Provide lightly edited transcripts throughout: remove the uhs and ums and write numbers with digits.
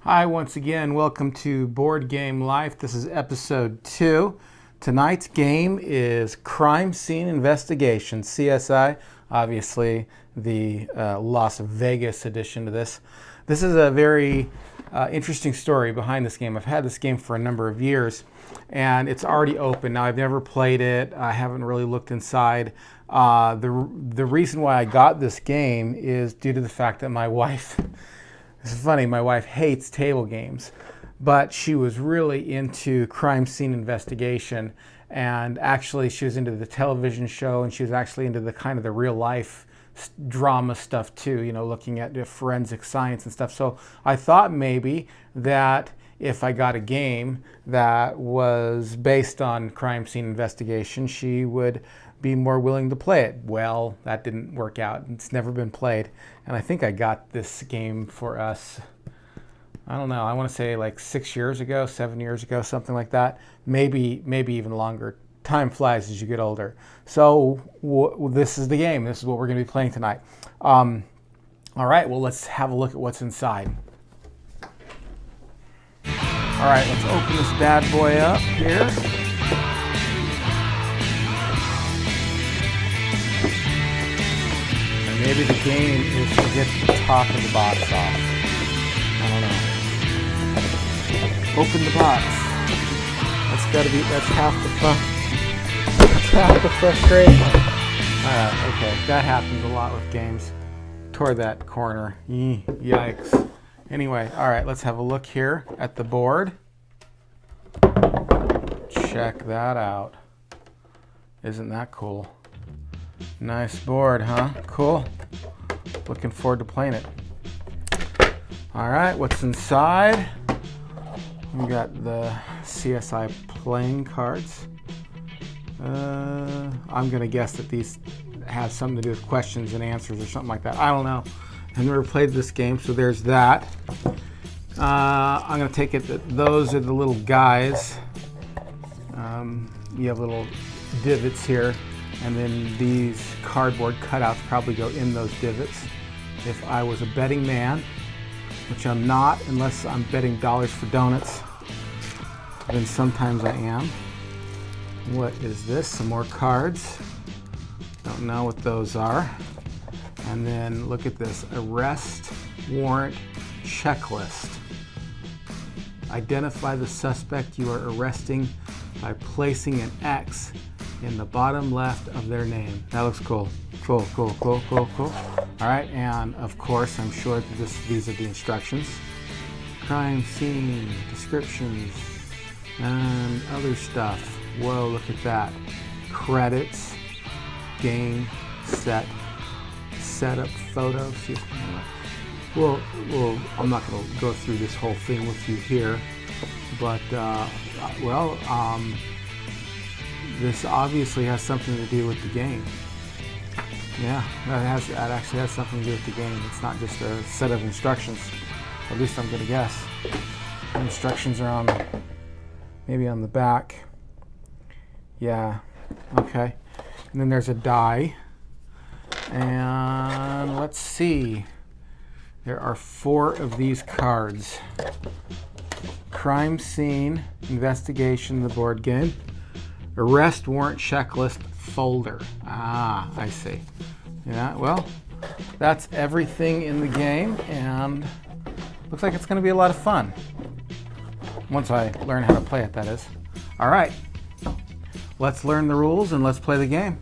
Hi, once again, welcome to Board Game Life. This is episode 2. Tonight's game is Crime Scene Investigation, CSI, obviously the Las Vegas edition to this. This is a very interesting story behind this game. I've had this game for a number of years, and it's already open. Now, I've never played it. I haven't really looked inside. The reason why I got this game is due to the fact that my wife... It's funny, my wife hates table games, but she was really into crime scene investigation, and actually she was into the television show, and she was actually into the kind of the real life drama stuff too, you know, looking at the forensic science and stuff. So I thought maybe that if I got a game that was based on crime scene investigation, she would be more willing to play it. Well, that didn't work out. It's never been played. And I think I got this game for us, I don't know, I want to say like 6 years ago, 7 years ago, something like that. Maybe even longer. Time flies as you get older. So this is the game. This is what we're going to be playing tonight. All right, well, let's have a look at what's inside. All right, let's open this bad boy up here. And maybe the game is to get the top of the box off. I don't know. Open the box. That's half the fun. That's half the frustration. Okay, that happens a lot with games. Tore that corner. Yikes. Anyway, all right, let's have a look here at the board. Check that out. Isn't that cool? Nice board, huh? Cool. Looking forward to playing it. All right, what's inside? We got the CSI playing cards. I'm going to guess that these have something to do with questions and answers or something like that. I don't know. I've never played this game, so there's that. I'm going to take it that those are the little guys. You have little divots here, and then these cardboard cutouts probably go in those divots. If I was a betting man, which I'm not unless I'm betting dollars for donuts, then sometimes I am. What is this? Some more cards. Don't know what those are. And then look at this, arrest warrant checklist. Identify the suspect you are arresting by placing an X in the bottom left of their name. That looks cool. Cool. All right, and of course, I'm sure that these are the instructions. Crime scene, descriptions, and other stuff. Whoa, look at that. Credits, game, setup photos. Well, I'm not going to go through this whole thing with you here, but this obviously has something to do with the game. Yeah, that actually has something to do with the game. It's not just a set of instructions. At least I'm going to guess. The instructions are maybe on the back. Yeah. Okay. And then there's a die. And let's see. There are 4 of these cards. Crime scene investigation, the board game. Arrest warrant checklist folder. Ah, I see. Yeah, well, that's everything in the game, and looks like it's going to be a lot of fun. Once I learn how to play it, that is. All right. Let's learn the rules and let's play the game.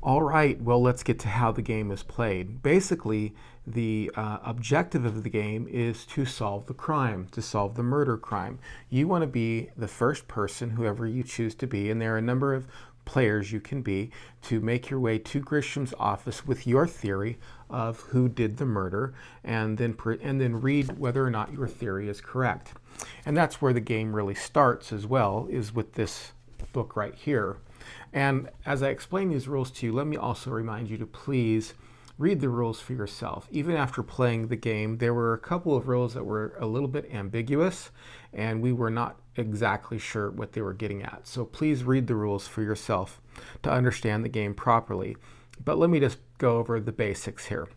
All right, well, let's get to how the game is played. Basically, the objective of the game is to solve the crime, to solve the murder crime. You want to be the first person, whoever you choose to be, and there are a number of players you can be, to make your way to Grisham's office with your theory of who did the murder, and then read whether or not your theory is correct. And that's where the game really starts as well, is with this book right here. And as I explain these rules to you, let me also remind you to please read the rules for yourself. Even after playing the game, there were a couple of rules that were a little bit ambiguous, and we were not exactly sure what they were getting at. So please read the rules for yourself to understand the game properly. But let me just go over the basics here.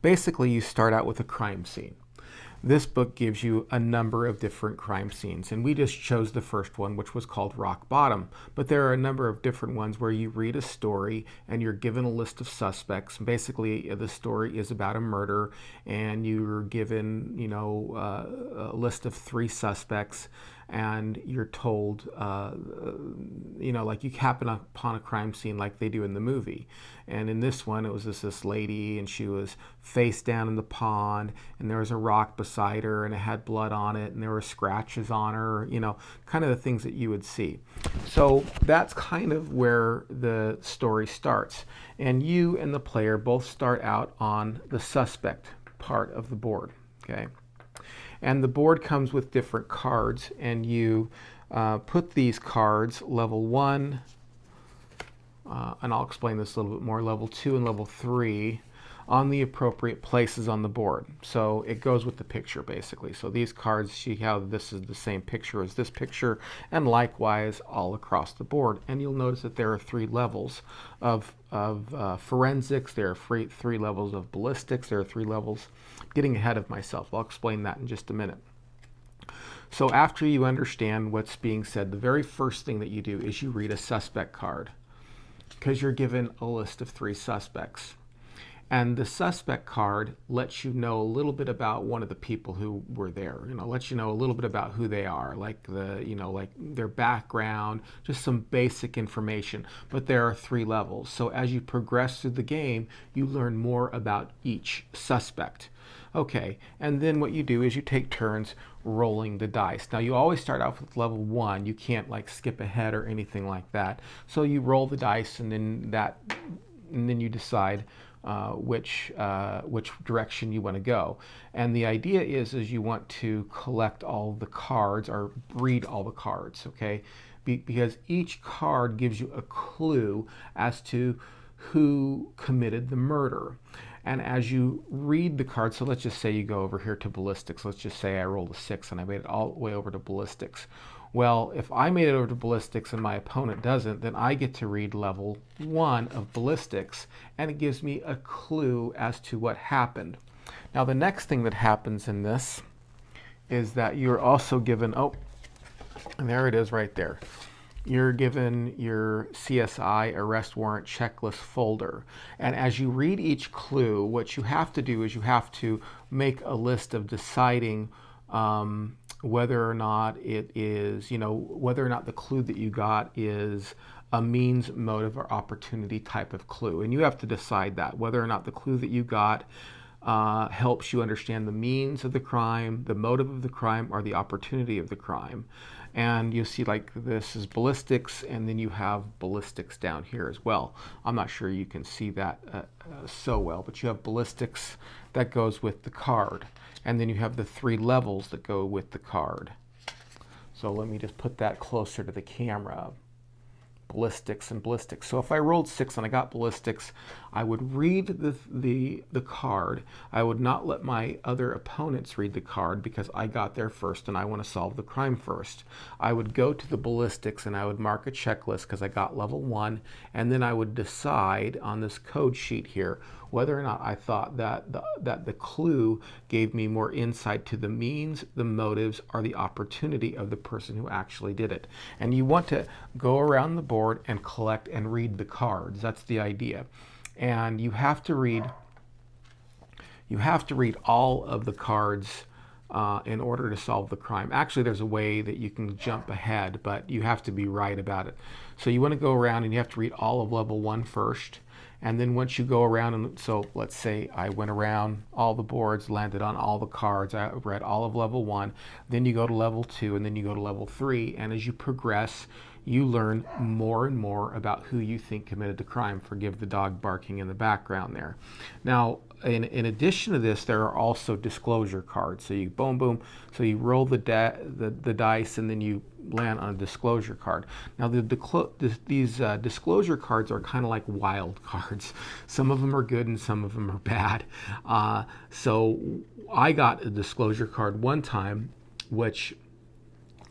Basically, you start out with a crime scene. This book gives you a number of different crime scenes, and we just chose the first one, which was called Rock Bottom. But there are a number of different ones where you read a story and you're given a list of suspects. Basically, the story is about a murder, and you're given, a list of 3 suspects, and you're told, like you happen upon a crime scene like they do in the movie. And in this one, it was this lady, and she was face down in the pond, and there was a rock beside her, and it had blood on it, and there were scratches on her, kind of the things that you would see. So that's kind of where the story starts. And you and the player both start out on the suspect part of the board, okay? And the board comes with different cards, and you put these cards, level 1, and I'll explain this a little bit more, level 2 and level 3, on the appropriate places on the board. So it goes with the picture, basically. So these cards, see how this is the same picture as this picture, and likewise all across the board. And you'll notice that there are 3 levels of forensics, there are 3 levels of ballistics, there are 3 levels. Getting ahead of myself, I'll explain that in just a minute. So after you understand what's being said, the very first thing that you do is you read a suspect card, because you're given a list of 3 suspects. And the suspect card lets you know a little bit about one of the people who were there. Lets you know a little bit about who they are, like like their background, just some basic information. But there are 3 levels. So as you progress through the game, you learn more about each suspect. Okay, and then what you do is you take turns rolling the dice. Now you always start off with level 1. You can't skip ahead or anything like that. So you roll the dice, and then you decide which direction you want to go. And the idea is you want to collect all the cards, or read all the cards, okay? Because each card gives you a clue as to who committed the murder. And as you read the cards, so let's just say you go over here to ballistics. Let's just say I rolled a 6 and I made it all the way over to ballistics. Well, if I made it over to ballistics and my opponent doesn't, then I get to read level 1 of ballistics, and it gives me a clue as to what happened. Now, the next thing that happens in this is that you're also given, and there it is right there. You're given your CSI arrest warrant checklist folder. And as you read each clue, what you have to do is you have to make a list of deciding whether or not it is, whether or not the clue that you got is a means, motive, or opportunity type of clue. And you have to decide that, whether or not the clue that you got helps you understand the means of the crime, the motive of the crime, or the opportunity of the crime. And you see, this is ballistics, and then you have ballistics down here as well. I'm not sure you can see that so well, but you have ballistics that goes with the card. And then you have the 3 levels that go with the card. So let me just put that closer to the camera. Ballistics and ballistics. So if I rolled 6 and I got ballistics, I would read the card. I would not let my other opponents read the card, because I got there first and I want to solve the crime first. I would go to the ballistics and I would mark a checklist because I got level 1, and then I would decide on this code sheet here whether or not I thought that the clue gave me more insight to the means, the motives, or the opportunity of the person who actually did it. And you want to go around the board and collect and read the cards. That's the idea. And you have to read all of the cards in order to solve the crime. Actually, there's a way that you can jump ahead, but you have to be right about it. So you want to go around and you have to read all of level 1 first. And then once you go around, and so let's say I went around all the boards, landed on all the cards, I read all of level 1, then you go to level 2, and then you go to level 3. And as you progress, you learn more and more about who you think committed the crime. Forgive the dog barking in the background there. Now, in addition to this, there are also disclosure cards. So you boom, boom. So you roll the dice, and then you land on a disclosure card. Now, these disclosure cards are kind of like wild cards. Some of them are good and some of them are bad. So I got a disclosure card one time, which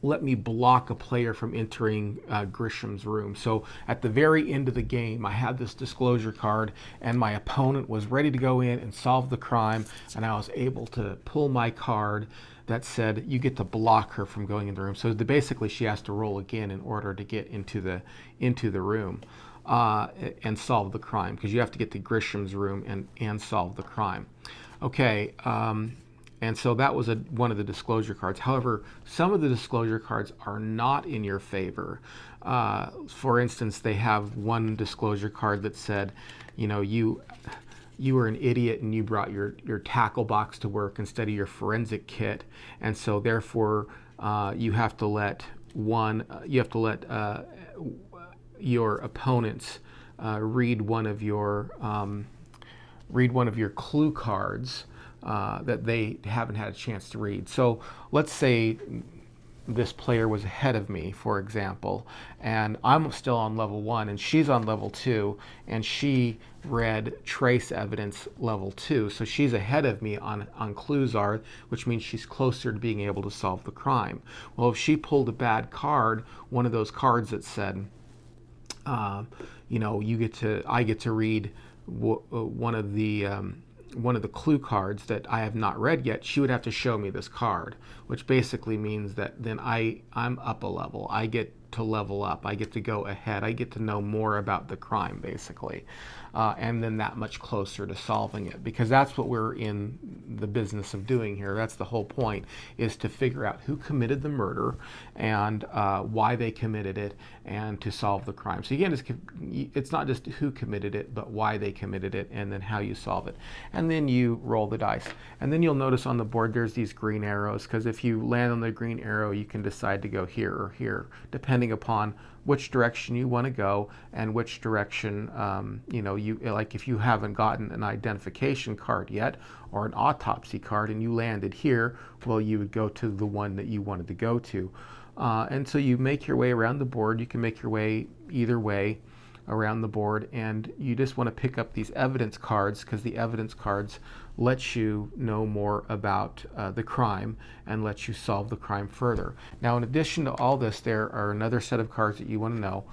let me block a player from entering Grisham's room. So at the very end of the game, I had this disclosure card, and my opponent was ready to go in and solve the crime, and I was able to pull my card that said you get to block her from going in the room. So basically, she has to roll again in order to get into the room and solve the crime, because you have to get to Grisham's room and solve the crime. Okay. And so that was one of the disclosure cards. However, some of the disclosure cards are not in your favor. For instance, they have one disclosure card that said, you were an idiot and you brought your tackle box to work instead of your forensic kit, and so therefore you have to let your opponents read one of your clue cards that they haven't had a chance to read. So let's say this player was ahead of me, for example, and I'm still on level 1 and she's on level 2, and she read trace evidence level 2. So she's ahead of me on clues are, which means she's closer to being able to solve the crime. Well, if she pulled a bad card, one of those cards that said, I get to read one of the clue cards that I have not read yet, she would have to show me this card, which basically means that then I'm up a level. I get to level up. I get to go ahead. I get to know more about the crime, basically, and then that much closer to solving it, because that's what we're in the business of doing here. That's the whole point, is to figure out who committed the murder and why they committed it, and to solve the crime. So again, it's not just who committed it, but why they committed it, and then how you solve it. And then you roll the dice. And then you'll notice on the board there's these green arrows, because if you land on the green arrow, you can decide to go here or here, depending upon which direction you want to go and which direction, like if you haven't gotten an identification card yet or an autopsy card and you landed here, well, you would go to the one that you wanted to go to. And so you make your way around the board. You can make your way either way around the board, and you just want to pick up these evidence cards, because the evidence cards let you know more about the crime and let you solve the crime further. Now, in addition to all this, there are another set of cards that you want to know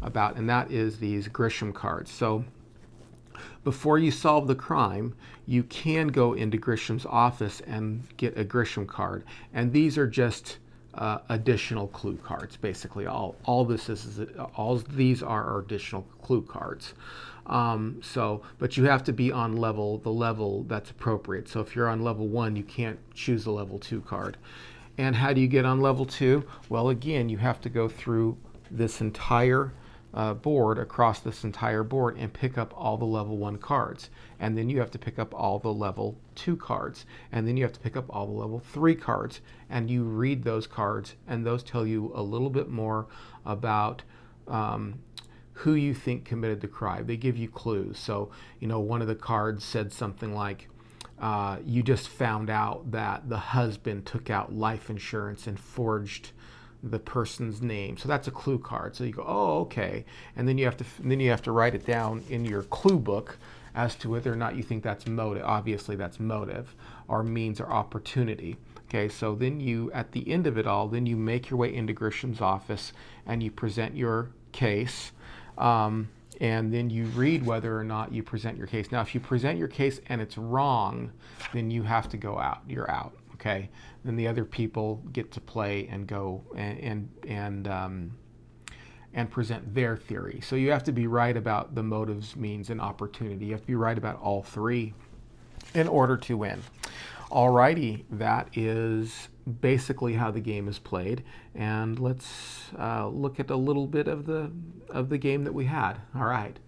about, and that is these Grisham cards. So before you solve the crime, you can go into Grisham's office and get a Grisham card, and these are just additional clue cards. Basically, all these are additional clue cards. But you have to be on the level that's appropriate. So if you're on level 1, you can't choose a level 2 card. And how do you get on level 2? Well, again, you have to go through this entire board, across this entire board, and pick up all the level 1 cards. And then you have to pick up all the level 2 cards. And then you have to pick up all the level 3 cards. And you read those cards, and those tell you a little bit more about who you think committed the crime. They give you clues. So, one of the cards said something like, you just found out that the husband took out life insurance and forged the person's name. So that's a clue card. So you go, oh, okay. And then you have to write it down in your clue book as to whether or not you think that's motive. Obviously that's motive, or means, or opportunity. Okay, so then you, at the end of it all, then you make your way into Grisham's office and you present your case, and then you read whether or not you present your case. Now, if you present your case and it's wrong, then you have to go out. You're out. Okay, then the other people get to play and go and present their theory. So you have to be right about the motives, means, and opportunity. You have to be right about all three in order to win. Alrighty, that is basically how the game is played, and let's look at a little bit of the game that we had. All right.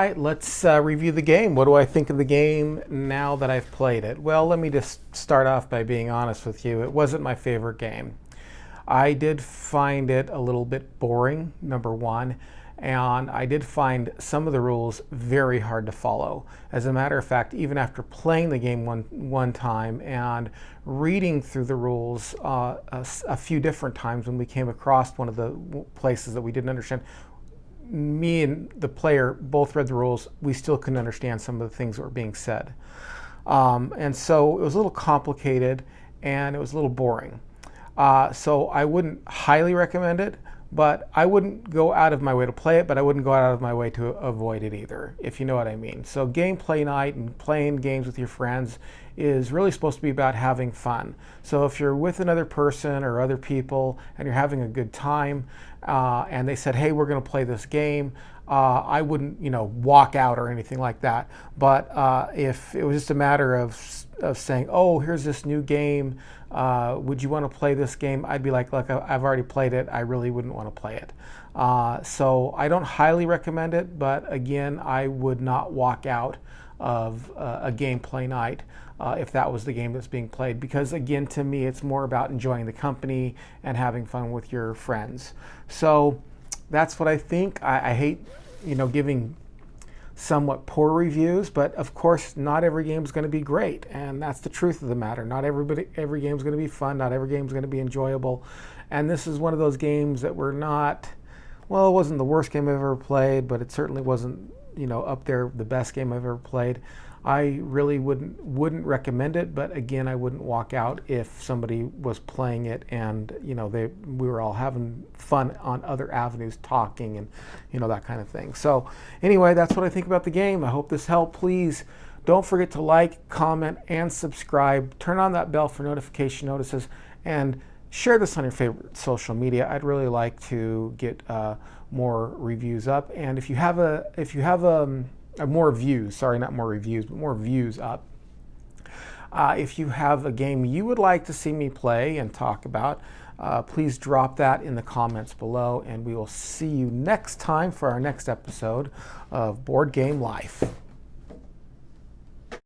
right, let's review the game. What do I think of the game now that I've played it? Well, let me just start off by being honest with you. It wasn't my favorite game. I did find it a little bit boring, number one, and I did find some of the rules very hard to follow. As a matter of fact, even after playing the game one time and reading through the rules a few different times when we came across one of the places that we didn't understand, me and the player both read the rules, we still couldn't understand some of the things that were being said. And so it was a little complicated and it was a little boring. So I wouldn't highly recommend it, but I wouldn't go out of my way to play it, but I wouldn't go out of my way to avoid it either, if you know what I mean. So gameplay night and playing games with your friends is really supposed to be about having fun. So if you're with another person or other people and you're having a good time and they said, hey, we're going to play this game, I wouldn't, walk out or anything like that. But if it was just a matter of saying, oh, here's this new game, would you want to play this game? I'd be like, look, I've already played it. I really wouldn't want to play it. So I don't highly recommend it, but again, I would not walk out of a gameplay night if that was the game that's being played, because again, to me, it's more about enjoying the company and having fun with your friends. So that's what I think. I hate, giving somewhat poor reviews, but of course not every game is going to be great, and that's the truth of the matter. Not every game is going to be fun, not every game is going to be enjoyable, and this is one of those games that were not, well, it wasn't the worst game I've ever played, but it certainly wasn't, up there the best game I've ever played. I really wouldn't recommend it, but again, I wouldn't walk out if somebody was playing it and we were all having fun on other avenues, talking and that kind of thing. So anyway, that's what I think about the game. I hope this helped. Please don't forget to like, comment, and subscribe. Turn on that bell for notification notices, and share this on your favorite social media. I'd really like to get more reviews up, and if you have more views, sorry, not more reviews, but more views up. If you have a game you would like to see me play and talk about, please drop that in the comments below, and we will see you next time for our next episode of Board Game Life.